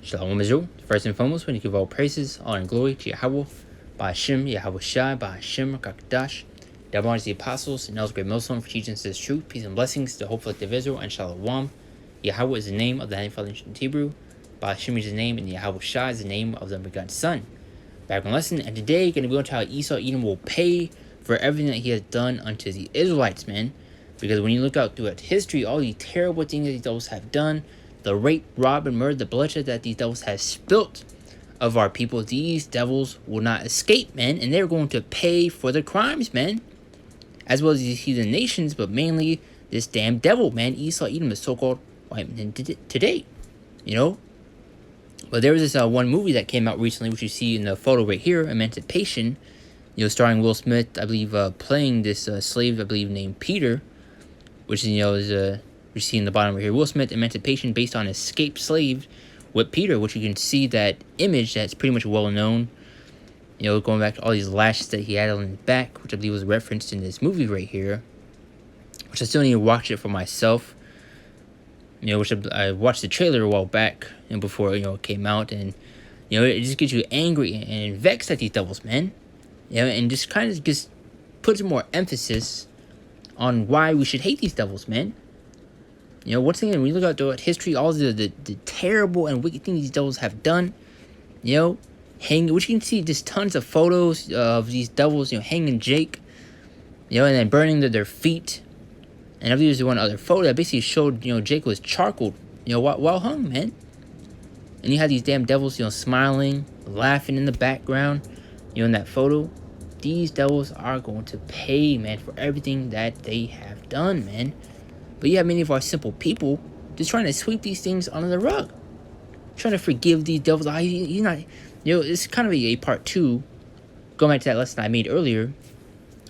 Shalom Israel. First and foremost, we give all praises, honor, and glory to Yahweh, by Hashem, Yahweh Shai, by Hashem, Kakdash, Double the apostles, and those great Muslim for teaching us this truth, peace and blessings to the hopeful of Israel, and Shalom. Yahweh is the name of the Heavenly Father in Hebrew, by Hashem is the name, and Yahweh Shai is the name of the unbegotten Son. Back on lesson, and today, going to go into how Esau Edom will pay for everything that he has done unto the Israelites, man. Because when you look out throughout history, all the terrible things that these devils have done, the rape, rob, and murder, the bloodshed that these devils have spilt of our people, these devils will not escape, man. And they're going to pay for their crimes, man. As well as these heathen nations, but mainly this damn devil, man. Esau Edom, the so-called white man today, you know. But there was this one movie that came out recently, which you see in the photo right here, Emancipation, you know, starring Will Smith, I believe, playing this slave, I believe, named Peter, which, you know, is you see in the bottom right here, Will Smith, Emancipation, based on escaped slave with Peter, which you can see that image that's pretty much well known, you know, going back to all these lashes that he had on his back, which I believe was referenced in this movie right here, which I still need to watch it for myself, you know, which I watched the trailer a while back, and before, you know, it came out, and, you know, it just gets you angry and vexed at these devils, man, you know, and just kind of just puts more emphasis on why we should hate these devils, man. You know, once again, when you look out throughout history, all the terrible and wicked things these devils have done, you know, which you can see just tons of photos of these devils, you know, hanging Jake, you know, and then burning their feet. And I believe there's one other photo that basically showed, you know, Jake was charcoaled, you know, while hung, man. And you had these damn devils, you know, smiling, laughing in the background, you know, in that photo. These devils are going to pay, man, for everything that they have done, man. But you have many of our simple people just trying to sweep these things under the rug, trying to forgive these devils. He's not, you know, it's kind of a part two, going back to that lesson I made earlier,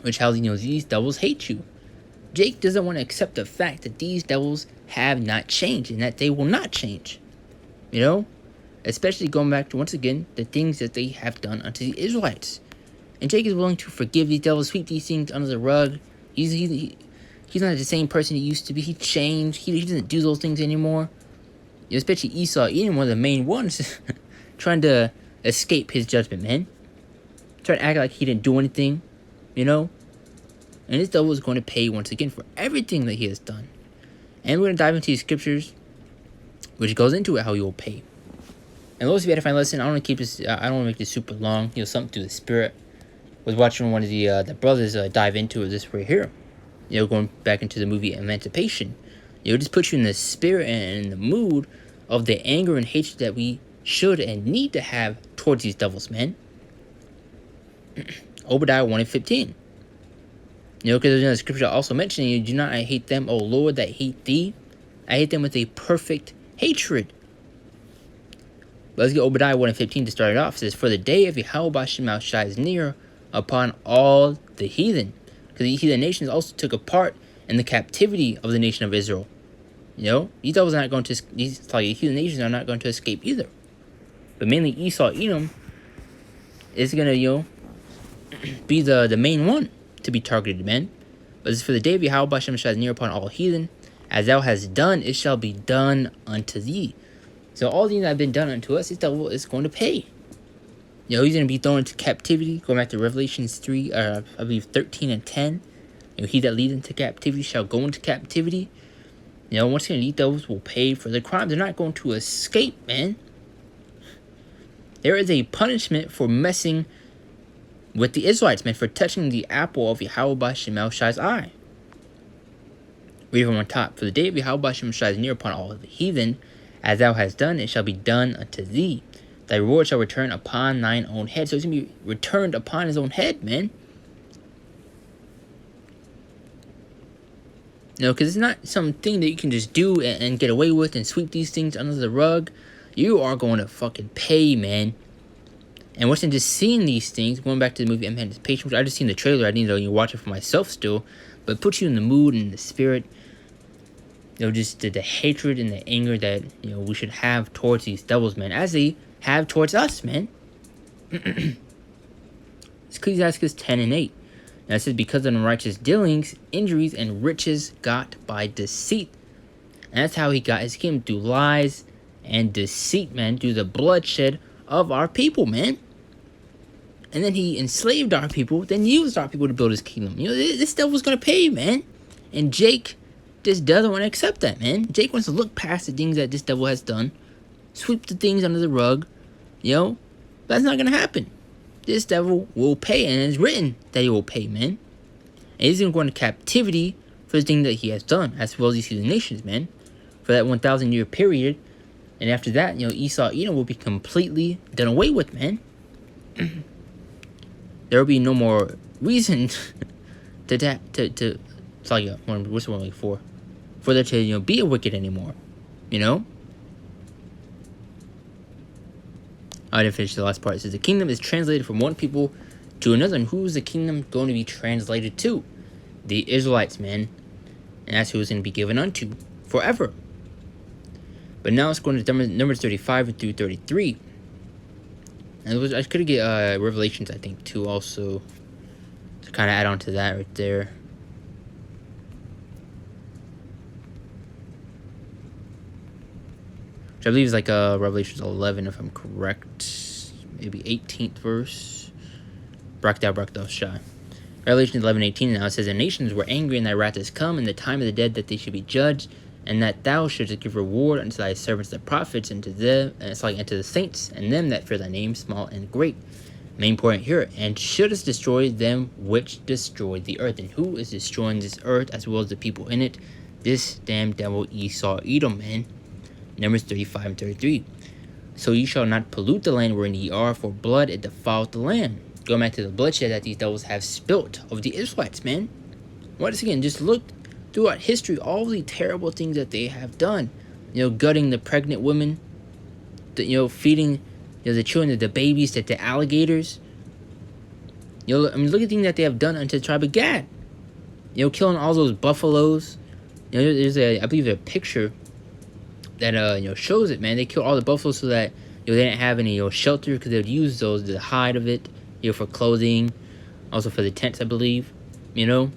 which how, you know, these devils hate you. Jake doesn't want to accept the fact that these devils have not changed and that they will not change, you know, especially going back to, once again, the things that they have done unto the Israelites. And Jake is willing to forgive these devils, sweep these things under the rug. He's not the same person he used to be. He changed. He doesn't do those things anymore. You know, especially Esau Edom, one of the main ones, trying to escape his judgment, man. Trying to act like he didn't do anything, you know. And this devil is going to pay once again for everything that he has done. And we're going to dive into these scriptures, which goes into it, how he will pay. And those of you that find lesson, I don't want to keep this. I don't want to make this super long. You know, something through the spirit. Was watching one of the brothers dive into this right here. You know, going back into the movie Emancipation. You know, just puts you in the spirit and in the mood of the anger and hatred that we should and need to have towards these devils, man. Obadiah 1:15. You know, because there's another scripture also mentioning, you do not I hate them, O Lord, that hate thee. I hate them with a perfect hatred. But let's get Obadiah 1:15 to start it off. It says, for the day of Yahweh Shemel Shai is near upon all the heathen. Because the heathen nations also took a part in the captivity of the nation of Israel. You know, these devils are not going to, these heathen nations are not going to escape either. But mainly Esau Edom is going to, you know, be the main one to be targeted, man. But this is for the day of Yahweh Shem Shai is near upon all heathen. As thou hast done, it shall be done unto thee. So all things that have been done unto us, this devil is going to pay. You know, he's going to be thrown into captivity. Going back to Revelations 3, I believe 13 and 10. You know, he that leads into captivity shall go into captivity. You know, once again, these devils will pay for their crimes. They're not going to escape, man. There is a punishment for messing with the Israelites, man, for touching the apple of Yahweh Shemel Shai's eye. Read from on top. For the day of Yahweh Shemel Shai is near upon all the heathen. As thou hast done, it shall be done unto thee. Thy reward shall return upon thine own head. So it's going to be returned upon his own head, man. You know, because it's not something that you can just do and get away with and sweep these things under the rug. You are going to fucking pay, man. And what's in just seeing these things, going back to the movie Emancipation, which I just seen the trailer, I need to watch it for myself still, but it puts you in the mood and the spirit, you know, just the hatred and the anger that, you know, we should have towards these devils, man, as they have towards us, man. Ecclesiastes 10 and 8. Now it says, because of unrighteous dealings, injuries, and riches got by deceit. And that's how he got his kingdom, through lies and deceit, man, through the bloodshed of our people, man. And then he enslaved our people, then used our people to build his kingdom. This devil's gonna pay, man. And Jake just doesn't want to accept that, man. Jake wants to look past the things that this devil has done, sweep the things under the rug. That's not gonna happen. This devil will pay, and it's written that he will pay, man. And he's gonna go into captivity for the thing that he has done, as well as these heathen nations, man. For that 1,000-year period. And after that, Esau, Edom will be completely done away with, man. There will be no more reason for there to be a wicked anymore. I didn't finish the last part. It says the kingdom is translated from one people to another. And who is the kingdom going to be translated to? The Israelites, man. And that's who it's going to be given unto forever. But now let's go into Numbers 35 through 33. And I could get Revelations, I think, too, also. To kind of add on to that right there. Which I believe is like Revelations 11, if I'm correct. Maybe 18th verse. Bracked shy. Revelation 11:18 now, it says, the nations were angry, and thy wrath is come, and the time of the dead that they should be judged, and that thou shouldst give reward unto thy servants the prophets, and to them, and unto the saints, and them that fear thy name, small and great. Main point here, and shouldst destroy them which destroy the earth. And who is destroying this earth as well as the people in it? This damn devil Esau, Edom, man. Numbers 35 and 33. So ye shall not pollute the land wherein ye are, for blood it defileth the land. Going back to the bloodshed that these devils have spilt of the Israelites, man. Once again, just look throughout history, all the terrible things that they have done. Gutting the pregnant women, feeding the children, the babies, to the alligators. Look at the things that they have done unto the tribe of Gad. Killing all those buffaloes. There's I believe a picture that shows it, man. They killed all the buffaloes so that they didn't have any shelter, because they would use the hide of it for clothing, also for the tents, I believe. I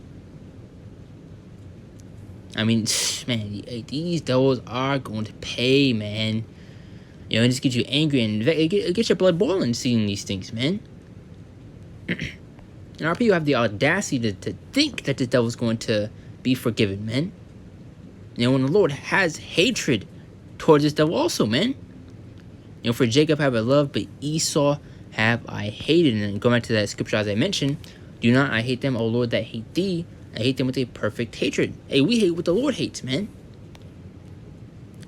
mean, man, these devils are going to pay, man. It just gets you angry, and it gets your blood boiling seeing these things, man. And our people have the audacity to think that the devil's going to be forgiven, man. When the Lord has hatred towards this devil also, man. For Jacob have I loved, but Esau have I hated. And going back to that scripture as I mentioned, do not I hate them, O Lord, that hate thee. I hate them with a perfect hatred. Hey, we hate what the Lord hates, man.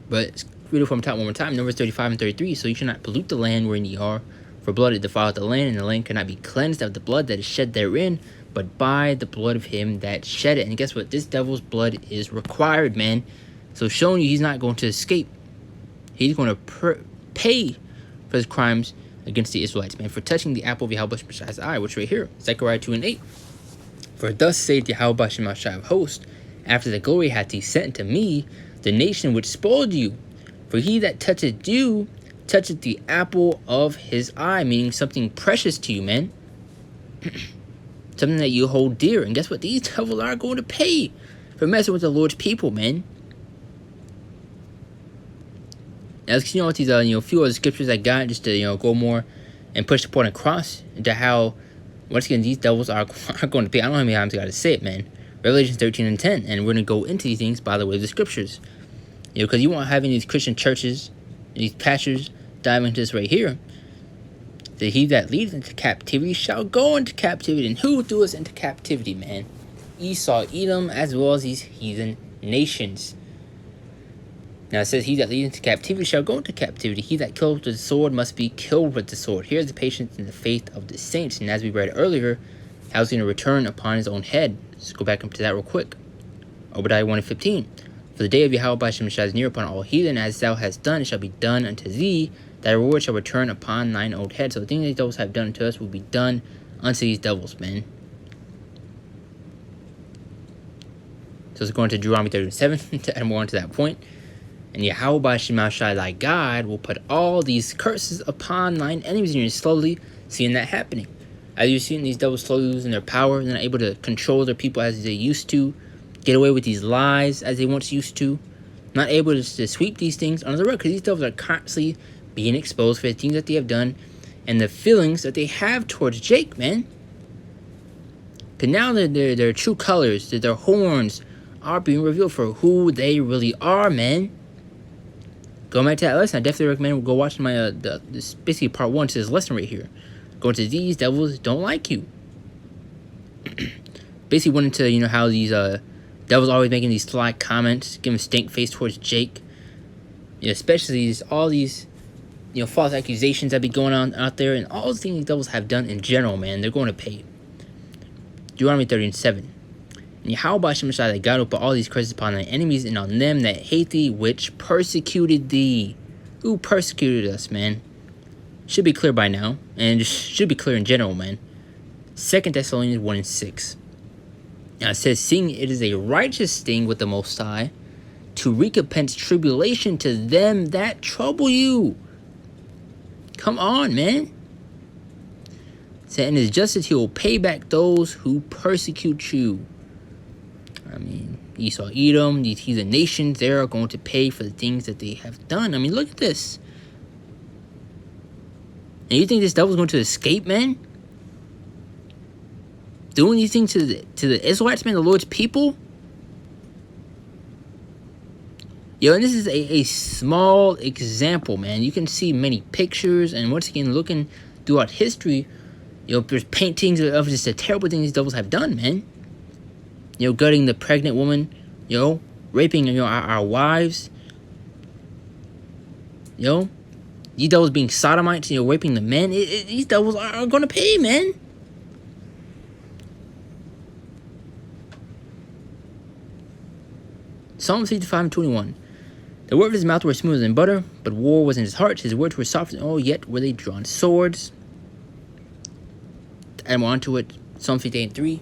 But let's read it from the top one more time. Numbers 35 and 33. So you shall not pollute the land wherein ye are, for blood it defileth the land, and the land cannot be cleansed of the blood that is shed therein, but by the blood of him that shed it. And guess what? This devil's blood is required, man. So showing you he's not going to escape. He's going to pay for his crimes against the Israelites, man, for touching the apple of Yahweh's Messiah's eye, which right here, Zechariah 2 and 8. For thus saith Yahweh Shemashai of hosts, after the glory hath he sent unto me, the nation which spoiled you. For he that toucheth you, toucheth the apple of his eye, meaning something precious to you, man. Something that you hold dear. And guess what? These devils are going to pay for messing with the Lord's people, man. Now, let's continue with these, few other scriptures I got, just to, go more and push the point across into how, once again, these devils are going to pay. I don't know how many times I got to say it, man. Revelation 13 and 10. And we're going to go into these things by the way of the scriptures. Because you won't have any of these Christian churches, these pastors, dive into this right here. That he that leadeth into captivity shall go into captivity. And who threw us into captivity, man? Esau, Edom, as well as these heathen nations. Now it says, he that leadeth into captivity shall go into captivity. He that killeth with the sword must be killed with the sword. Here's the patience and the faith of the saints. And as we read earlier, how he's going to return upon his own head. Let's go back up to that real quick. Obadiah 1 and 15. For the day of Yahweh Shemashai is near upon all heathen, as thou hast done, it shall be done unto thee. Thy reward shall return upon thine own head. So the things these devils have done to us will be done unto these devils, man. So let's go into Deuteronomy 37 to add more onto that point. And Yahweh Shemashai thy God will put all these curses upon thine enemies, and you're slowly seeing that happening. As you're seeing these devils slowly losing their power, they're not able to control their people as they used to, get away with these lies as they once used to. not able to sweep these things under the rug, because these devils are constantly being exposed for the things that they have done and the feelings that they have towards Jake, man. Because now their true colors, their horns are being revealed for who they really are, man. Going back to that lesson, I definitely recommend go watch my this basically part 1 to this lesson right here. Going to these devils don't like you. Basically went into how these devils always making these sly comments, giving stink face towards Jake. Especially all these false accusations that be going on out there, and all the things these devils have done in general, man. They're going to pay. Deuteronomy 30:7. And Yahweh Hashem Shai that God will put all these curses upon thy enemies and on them that hate thee, which persecuted thee. Who persecuted us, man? Should be clear by now, and should be clear in general, man. 2 Thessalonians 1:6. Now it says, seeing it is a righteous thing with the Most High to recompense tribulation to them that trouble you. Come on, man. Said, in his justice he will pay back those who persecute you. I mean, Esau, Edom, these heathen nations, they are going to pay for the things that they have done. I mean, look at this. And you think this devil's going to escape, man? Doing these things to the Israelites, man, the Lord's people? And this is a small example, man. You can see many pictures, and once again, looking throughout history, there's paintings of just the terrible things these devils have done, man. Gutting the pregnant woman, raping, our wives. These devils being sodomites, raping the men. These devils are going to pay, man. Psalm 55:21. The word of his mouth were smoother than butter, but war was in his heart. His words were soft, and yet were they drawn swords. To add more onto it, Psalm 58:3.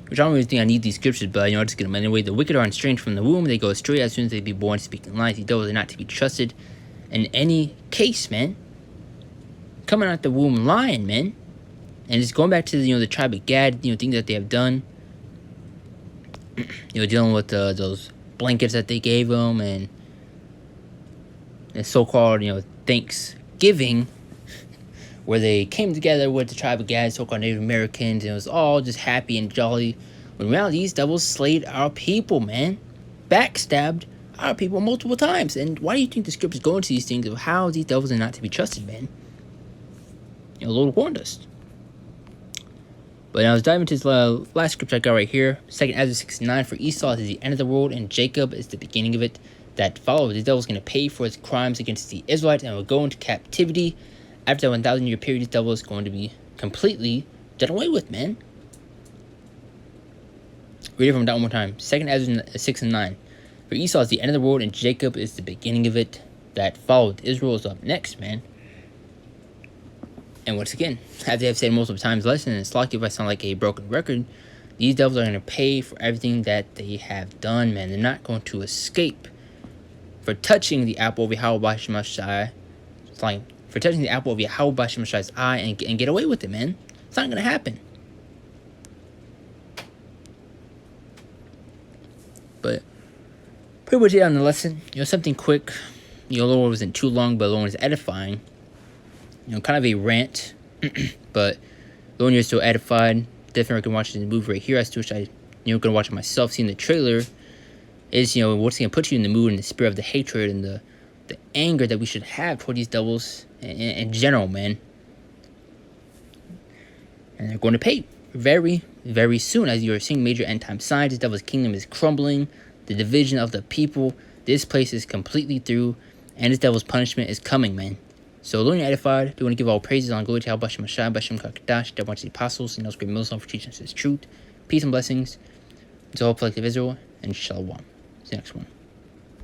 Which I don't really think I need these scriptures, but I'll just get them anyway. The wicked are estranged from the womb. They go astray as soon as they be born, speaking lies. These devils are not to be trusted in any case, man. Coming out the womb lying, man. And just going back to the tribe of Gad, things that they have done. Dealing with those blankets that they gave them, and so-called Thanksgiving, where they came together with the tribe of Gad, so-called Native Americans, and it was all just happy and jolly. When in reality, these devils slayed our people, man. Backstabbed our people multiple times. And why do you think the scriptures go into these things of how these devils are not to be trusted, man? The Lord warned us. But now let's dive into this last scripture I got right here. 2 Ezra 6:9. For Esau is the end of the world, and Jacob is the beginning of it. That follows, the devil is going to pay for his crimes against the Israelites and will go into captivity. After that 1,000-year period, this devil is going to be completely done away with, man. Read it from that one more time. 2 Ezra 6:9. For Esau is the end of the world, and Jacob is the beginning of it. That followed, Israel is up next, man. And once again, as I have said multiple times, lesson, and it's lucky if I sound like a broken record, these devils are going to pay for everything that they have done, man. They're not going to escape for touching the apple of Yahweh Shai, for touching the apple of Yahweh Shai's eye and get away with it, man. It's not going to happen. But pretty much it on the lesson. Something quick. The Lord wasn't too long, but the Lord was edifying. Kind of a rant, but the one you're still edified. Definitely can watch the movie right here. I still wish I, gonna watch it myself. Seeing the trailer is, what's gonna put you in the mood and the spirit of the hatred and the anger that we should have toward these devils in general, man. And they're going to pay very, very soon, as you are seeing major end time signs. The devil's kingdom is crumbling. The division of the people. This place is completely through, and this devil's punishment is coming, man. So, Lord, you're edified. We want to give all praises on glory to Yahweh Hashem Shai, Bashem Kakadash, that wants the apostles, and those great millstones for teaching us his truth. Peace and blessings to the whole collective Israel, and Shalom. See you next one.